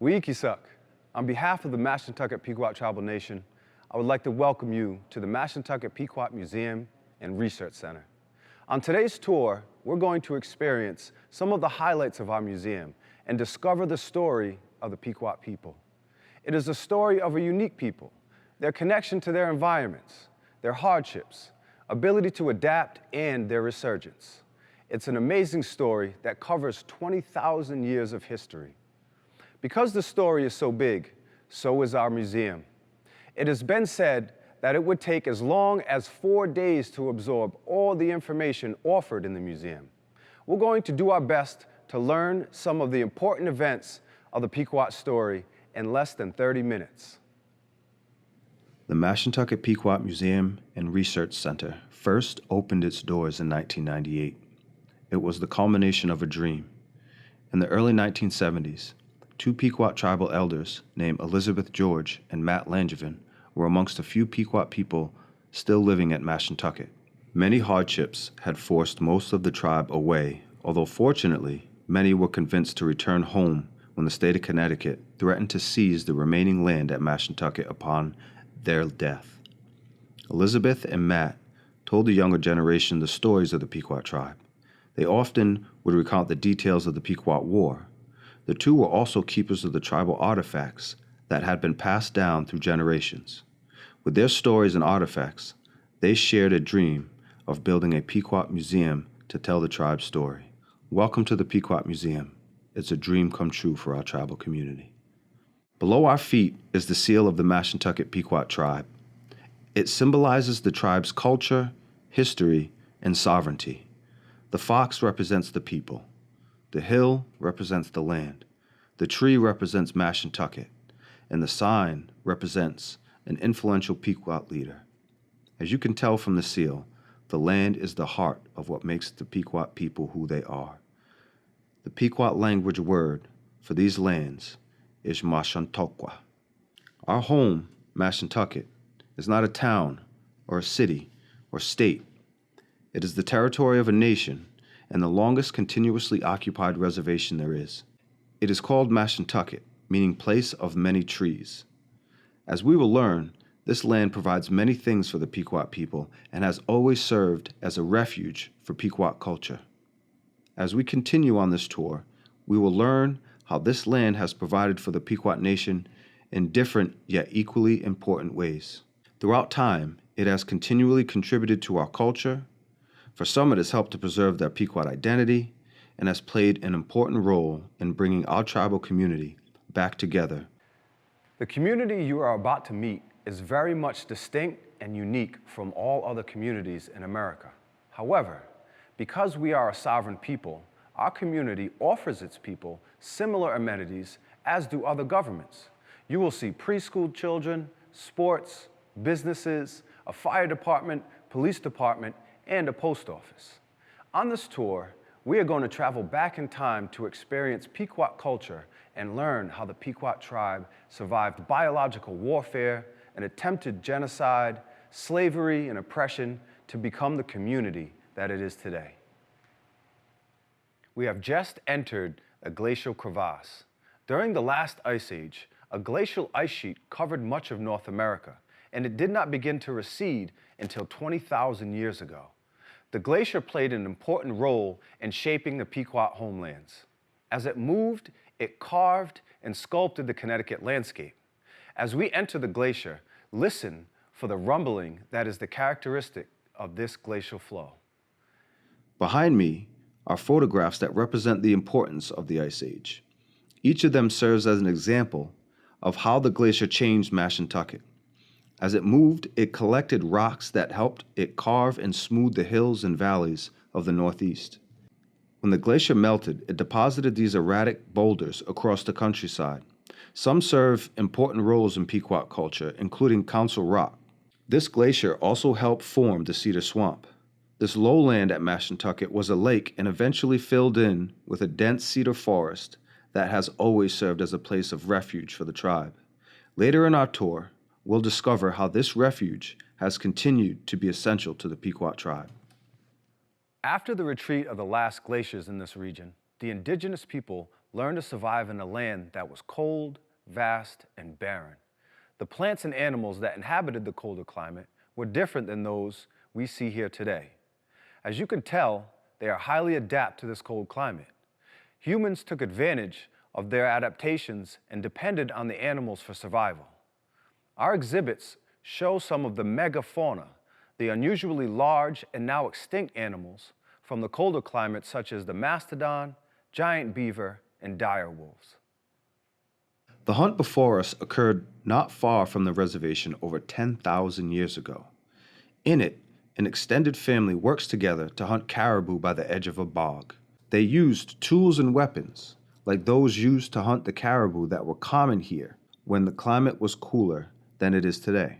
Wiikisak. On behalf of the Mashantucket Pequot Tribal Nation, I would like to welcome you to the Mashantucket Pequot Museum and Research Center. On today's tour, we're going to experience some of the highlights of our museum and discover the story of the Pequot people. It is a story of a unique people, their connection to their environments, their hardships, ability to adapt, and their resurgence. It's an amazing story that covers 20,000 years of history. Because the story is so big, so is our museum. It has been said that it would take as long as 4 days to absorb all the information offered in the museum. We're going to do our best to learn some of the important events of the Pequot story in less than 30 minutes. The Mashantucket Pequot Museum and Research Center first opened its doors in 1998. It was the culmination of a dream. In the early 1970s, two Pequot tribal elders named Elizabeth George and Matt Langevin were amongst a few Pequot people still living at Mashantucket. Many hardships had forced most of the tribe away, although fortunately, many were convinced to return home when the state of Connecticut threatened to seize the remaining land at Mashantucket upon their death. Elizabeth and Matt told the younger generation the stories of the Pequot tribe. They often would recount the details of the Pequot War. The two were also keepers of the tribal artifacts that had been passed down through generations. With their stories and artifacts, they shared a dream of building a Pequot museum to tell the tribe's story. Welcome to the Pequot Museum. It's a dream come true for our tribal community. Below our feet is the seal of the Mashantucket Pequot tribe. It symbolizes the tribe's culture, history, and sovereignty. The fox represents the people. The hill represents the land. The tree represents Mashantucket. And the sign represents an influential Pequot leader. As you can tell from the seal, the land is the heart of what makes the Pequot people who they are. The Pequot language word for these lands is Mashantucket. Our home, Mashantucket, is not a town or a city or state. It is the territory of a nation and the longest continuously occupied reservation there is. It is called Mashantucket, meaning place of many trees. As we will learn, this land provides many things for the Pequot people and has always served as a refuge for Pequot culture. As we continue on this tour, we will learn how this land has provided for the Pequot Nation in different yet equally important ways. Throughout time, it has continually contributed to our culture. For some, it has helped to preserve their Pequot identity and has played an important role in bringing our tribal community back together. The community you are about to meet is very much distinct and unique from all other communities in America. However, because we are a sovereign people, our community offers its people similar amenities as do other governments. You will see preschool children, sports, businesses, a fire department, police department, and a post office. On this tour, we are going to travel back in time to experience Pequot culture and learn how the Pequot tribe survived biological warfare, an attempted genocide, slavery, and oppression to become the community that it is today. We have just entered a glacial crevasse. During the last ice age, a glacial ice sheet covered much of North America, and it did not begin to recede until 20,000 years ago. The glacier played an important role in shaping the Pequot homelands. As it moved, it carved and sculpted the Connecticut landscape. As we enter the glacier, listen for the rumbling that is the characteristic of this glacial flow. Behind me are photographs that represent the importance of the Ice Age. Each of them serves as an example of how the glacier changed Mashantucket. As it moved, it collected rocks that helped it carve and smooth the hills and valleys of the Northeast. When the glacier melted, it deposited these erratic boulders across the countryside. Some serve important roles in Pequot culture, including Council Rock. This glacier also helped form the Cedar Swamp. This lowland at Mashantucket was a lake and eventually filled in with a dense cedar forest that has always served as a place of refuge for the tribe. Later in our tour, we'll discover how this refuge has continued to be essential to the Pequot tribe. After the retreat of the last glaciers in this region, the indigenous people learned to survive in a land that was cold, vast, and barren. The plants and animals that inhabited the colder climate were different than those we see here today. As you can tell, they are highly adapted to this cold climate. Humans took advantage of their adaptations and depended on the animals for survival. Our exhibits show some of the megafauna, the unusually large and now extinct animals from the colder climates such as the mastodon, giant beaver, and dire wolves. The hunt before us occurred not far from the reservation over 10,000 years ago. In it, an extended family works together to hunt caribou by the edge of a bog. They used tools and weapons, like those used to hunt the caribou that were common here when the climate was cooler than it is today.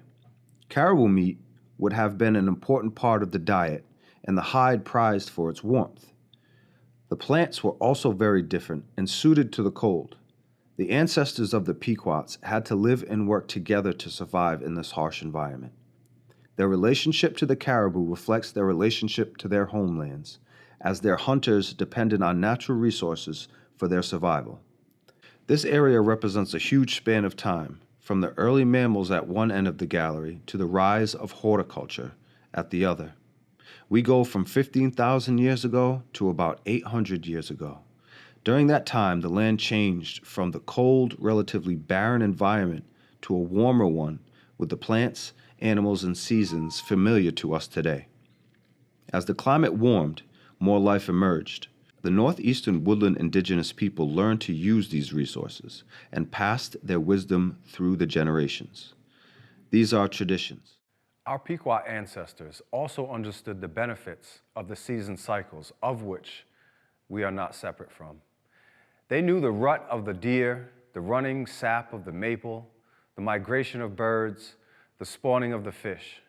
Caribou meat would have been an important part of the diet, and the hide prized for its warmth. The plants were also very different and suited to the cold. The ancestors of the Pequots had to live and work together to survive in this harsh environment. Their relationship to the caribou reflects their relationship to their homelands, as their hunters depended on natural resources for their survival. This area represents a huge span of time, from the early mammals at one end of the gallery to the rise of horticulture at the other. We go from 15,000 years ago to about 800 years ago. During that time, the land changed from the cold, relatively barren environment to a warmer one with the plants, animals, and seasons familiar to us today. As the climate warmed, more life emerged. The northeastern woodland indigenous people learned to use these resources and passed their wisdom through the generations. These are traditions. Our Pequot ancestors also understood the benefits of the season cycles, of which we are not separate from. They knew the rut of the deer, the running sap of the maple, the migration of birds, the spawning of the fish.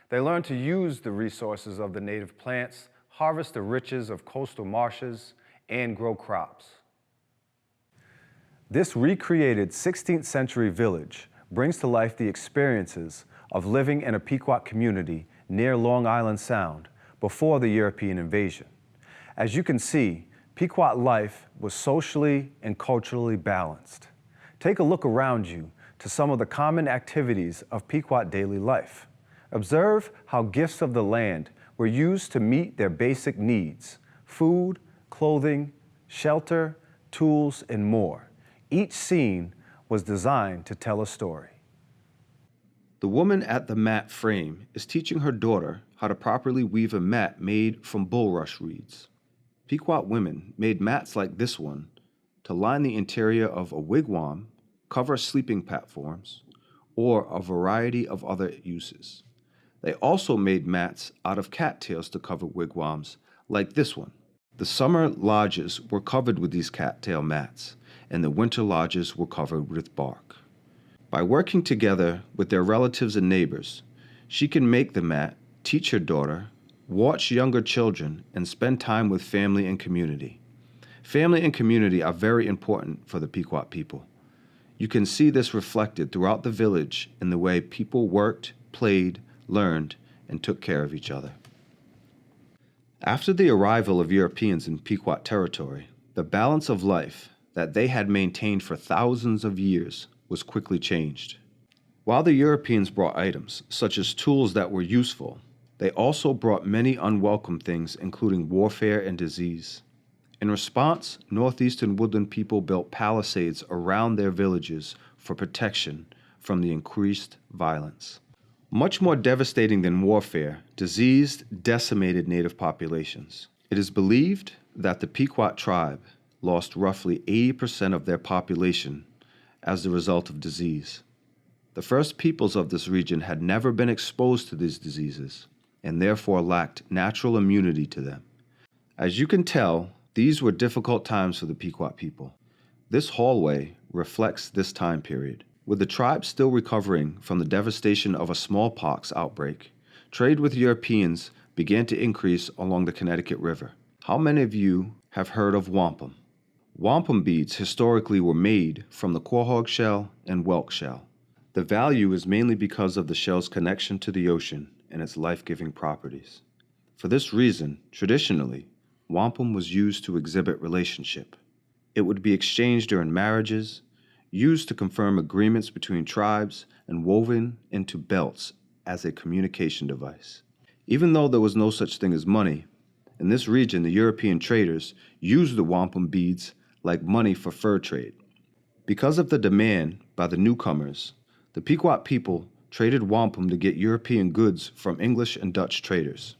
They learned to use the resources of the native plants, harvest the riches of coastal marshes, and grow crops. This recreated 16th century village brings to life the experiences of living in a Pequot community near Long Island Sound before the European invasion. As you can see, Pequot life was socially and culturally balanced. Take a look around you to some of the common activities of Pequot daily life. Observe how gifts of the land were used to meet their basic needs: food, clothing, shelter, tools, and more. Each scene was designed to tell a story. The woman at the mat frame is teaching her daughter how to properly weave a mat made from bulrush reeds. Pequot women made mats like this one to line the interior of a wigwam, cover sleeping platforms, or a variety of other uses. They also made mats out of cattails to cover wigwams, like this one. The summer lodges were covered with these cattail mats, and the winter lodges were covered with bark. By working together with their relatives and neighbors, she can make the mat, teach her daughter, watch younger children, and spend time with family and community. Family and community are very important for the Pequot people. You can see this reflected throughout the village in the way people worked, played, learned, and took care of each other. After the arrival of Europeans in Pequot territory, the balance of life that they had maintained for thousands of years was quickly changed. While the Europeans brought items, such as tools that were useful, they also brought many unwelcome things, including warfare and disease. In response, northeastern woodland people built palisades around their villages for protection from the increased violence. Much more devastating than warfare, disease decimated native populations. It is believed that the Pequot tribe lost roughly 80% of their population as the result of disease. The first peoples of this region had never been exposed to these diseases and therefore lacked natural immunity to them. As you can tell, these were difficult times for the Pequot people. This hallway reflects this time period. With the tribe still recovering from the devastation of a smallpox outbreak, trade with Europeans began to increase along the Connecticut River. How many of you have heard of wampum? Wampum beads historically were made from the quahog shell and whelk shell. The value is mainly because of the shell's connection to the ocean and its life-giving properties. For this reason, traditionally, wampum was used to exhibit relationship. It would be exchanged during marriages, used to confirm agreements between tribes, and woven into belts as a communication device. Even though there was no such thing as money, in this region the European traders used the wampum beads like money for fur trade. Because of the demand by the newcomers, the Pequot people traded wampum to get European goods from English and Dutch traders.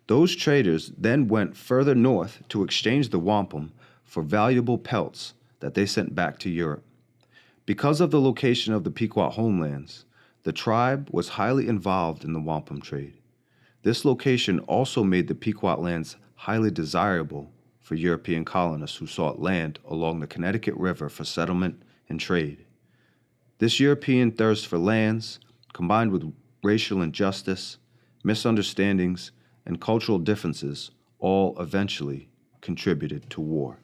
Those traders then went further north to exchange the wampum for valuable pelts that they sent back to Europe. Because of the location of the Pequot homelands, the tribe was highly involved in the wampum trade. This location also made the Pequot lands highly desirable for European colonists who sought land along the Connecticut River for settlement and trade. This European thirst for lands, combined with racial injustice, misunderstandings, and cultural differences, all eventually contributed to war.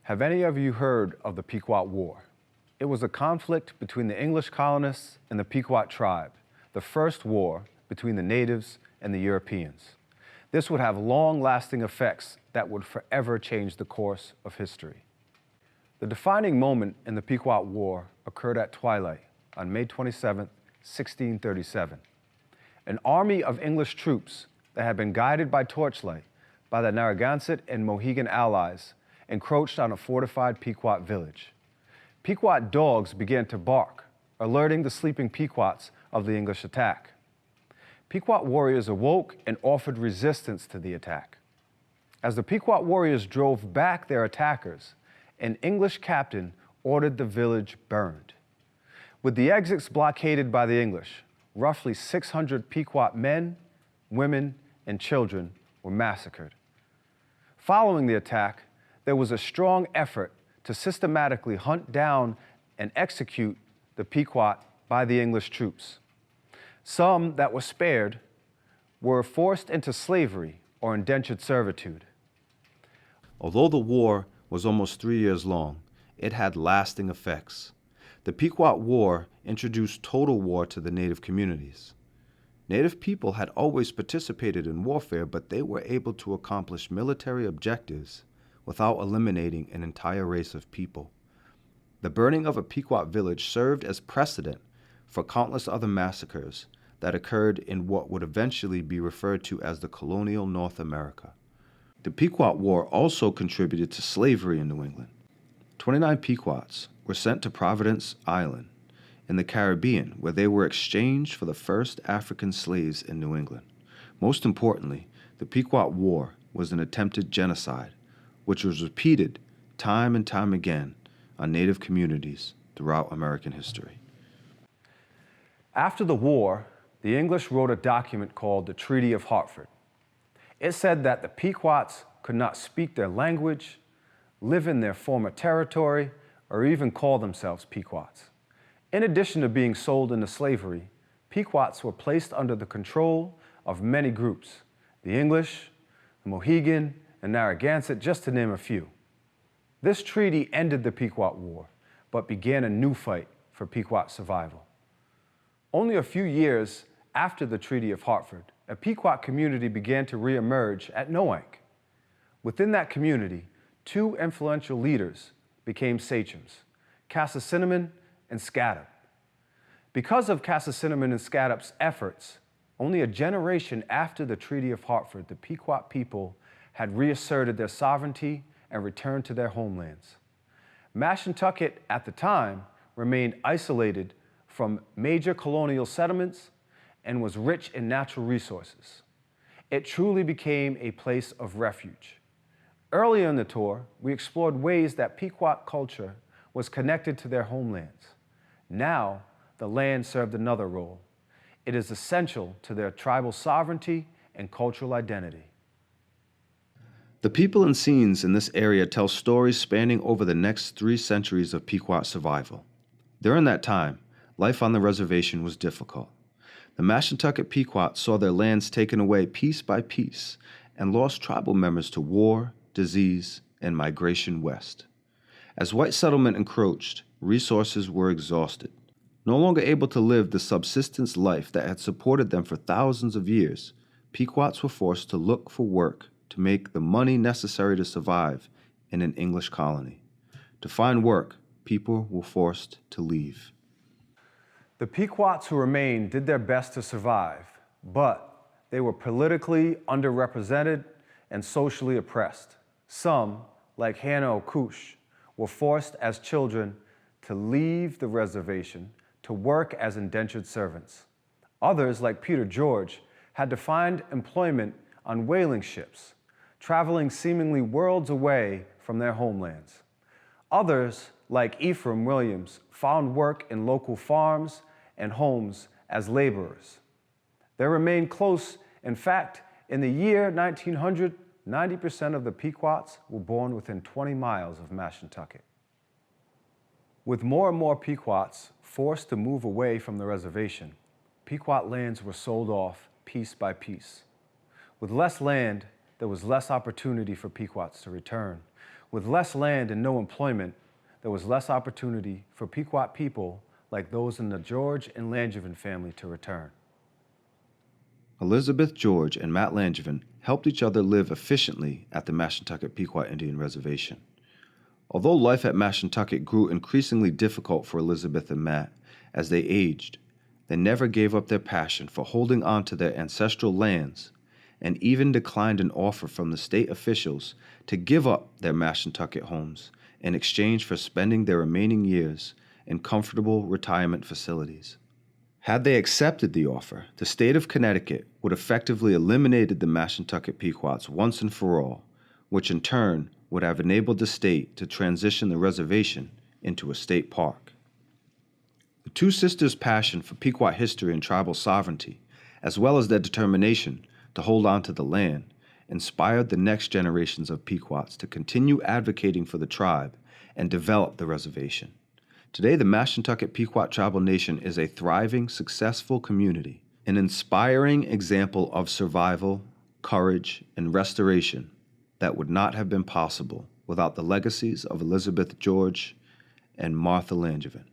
Have any of you heard of the Pequot War? It was a conflict between the English colonists and the Pequot tribe, the first war between the natives and the Europeans. This would have long-lasting effects that would forever change the course of history. The defining moment in the Pequot War occurred at twilight on May 27, 1637. An army of English troops that had been guided by torchlight by the Narragansett and Mohegan allies encroached on a fortified Pequot village. Pequot dogs began to bark, alerting the sleeping Pequots of the English attack. Pequot warriors awoke and offered resistance to the attack. As the Pequot warriors drove back their attackers, an English captain ordered the village burned. With the exits blockaded by the English, roughly 600 Pequot men, women, and children were massacred. Following the attack, there was a strong effort to systematically hunt down and execute the Pequot by the English troops. Some that were spared were forced into slavery or indentured servitude. Although the war was almost 3 years long, it had lasting effects. The Pequot War introduced total war to the native communities. Native people had always participated in warfare, but they were able to accomplish military objectives without eliminating an entire race of people. The burning of a Pequot village served as precedent for countless other massacres that occurred in what would eventually be referred to as the colonial North America. The Pequot War also contributed to slavery in New England. 29 Pequots were sent to Providence Island in the Caribbean, where they were exchanged for the first African slaves in New England. Most importantly, the Pequot War was an attempted genocide, which was repeated time and time again on Native communities throughout American history. After the war, the English wrote a document called the Treaty of Hartford. It said that the Pequots could not speak their language, live in their former territory, or even call themselves Pequots. In addition to being sold into slavery, Pequots were placed under the control of many groups, the English, the Mohegan, and Narragansett, just to name a few. This treaty ended the Pequot War, but began a new fight for Pequot survival. Only a few years after the Treaty of Hartford, a Pequot community began to reemerge at Noank. Within that community, two influential leaders became sachems, Cassasinnamon and Scaddup. Because of Cassasinnamon and Scaddup's efforts, only a generation after the Treaty of Hartford, the Pequot people had reasserted their sovereignty and returned to their homelands. Mashantucket, at the time, remained isolated from major colonial settlements and was rich in natural resources. It truly became a place of refuge. Earlier in the tour, we explored ways that Pequot culture was connected to their homelands. Now, the land served another role. It is essential to their tribal sovereignty and cultural identity. The people and scenes in this area tell stories spanning over the next 3 centuries of Pequot survival. During that time, life on the reservation was difficult. The Mashantucket Pequot saw their lands taken away piece by piece and lost tribal members to war, disease, and migration west. As white settlement encroached, resources were exhausted. No longer able to live the subsistence life that had supported them for thousands of years, Pequots were forced to look for work to make the money necessary to survive in an English colony. To find work, people were forced to leave. The Pequots who remained did their best to survive, but they were politically underrepresented and socially oppressed. Some, like Hannah O'Couche, were forced as children to leave the reservation to work as indentured servants. Others, like Peter George, had to find employment on whaling ships, traveling seemingly worlds away from their homelands. Others, like Ephraim Williams, found work in local farms and homes as laborers. They remained close. In fact, in the year 1900, 90% of the Pequots were born within 20 miles of Mashantucket. With more and more Pequots forced to move away from the reservation, Pequot lands were sold off piece by piece. With less land, there was less opportunity for Pequots to return. With less land and no employment, there was less opportunity for Pequot people like those in the George and Langevin family to return. Elizabeth George and Matt Langevin helped each other live efficiently at the Mashantucket Pequot Indian Reservation. Although life at Mashantucket grew increasingly difficult for Elizabeth and Matt as they aged, they never gave up their passion for holding on to their ancestral lands and even declined an offer from the state officials to give up their Mashantucket homes in exchange for spending their remaining years in comfortable retirement facilities. Had they accepted the offer, the state of Connecticut would effectively eliminated the Mashantucket Pequots once and for all, which in turn would have enabled the state to transition the reservation into a state park. The two sisters' passion for Pequot history and tribal sovereignty, as well as their determination to hold on to the land, inspired the next generations of Pequots to continue advocating for the tribe and develop the reservation. Today, the Mashantucket Pequot Tribal Nation is a thriving, successful community, an inspiring example of survival, courage, and restoration that would not have been possible without the legacies of Elizabeth George and Martha Langevin.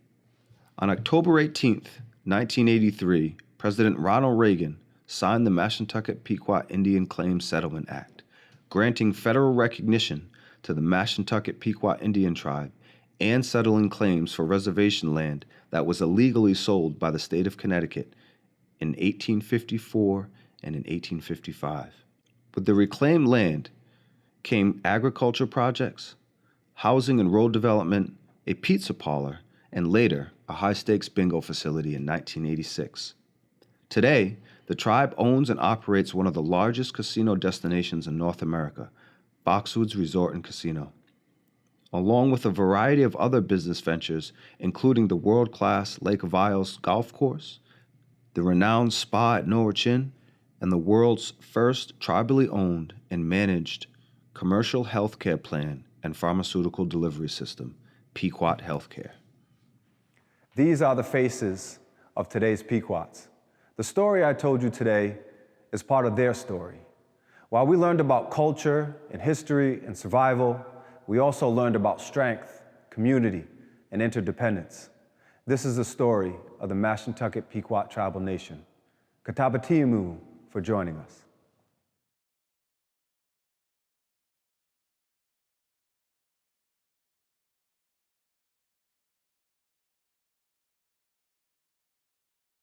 On October 18, 1983, President Ronald Reagan signed the Mashantucket Pequot Indian Claims Settlement Act, granting federal recognition to the Mashantucket Pequot Indian Tribe and settling claims for reservation land that was illegally sold by the state of Connecticut in 1854 and in 1855. With the reclaimed land came agriculture projects, housing and road development, a pizza parlor, and later a high-stakes bingo facility in 1986. Today, the tribe owns and operates one of the largest casino destinations in North America, Foxwoods Resort and Casino, along with a variety of other business ventures, including the world-class Lake of Isles golf course, the renowned spa at Norwich, and the world's first tribally owned and managed commercial healthcare plan and pharmaceutical delivery system, Pequot Healthcare. These are the faces of today's Pequots. The story I told you today is part of their story. While we learned about culture and history and survival, we also learned about strength, community, and interdependence. This is the story of the Mashantucket Pequot Tribal Nation. Katabatiamu for joining us.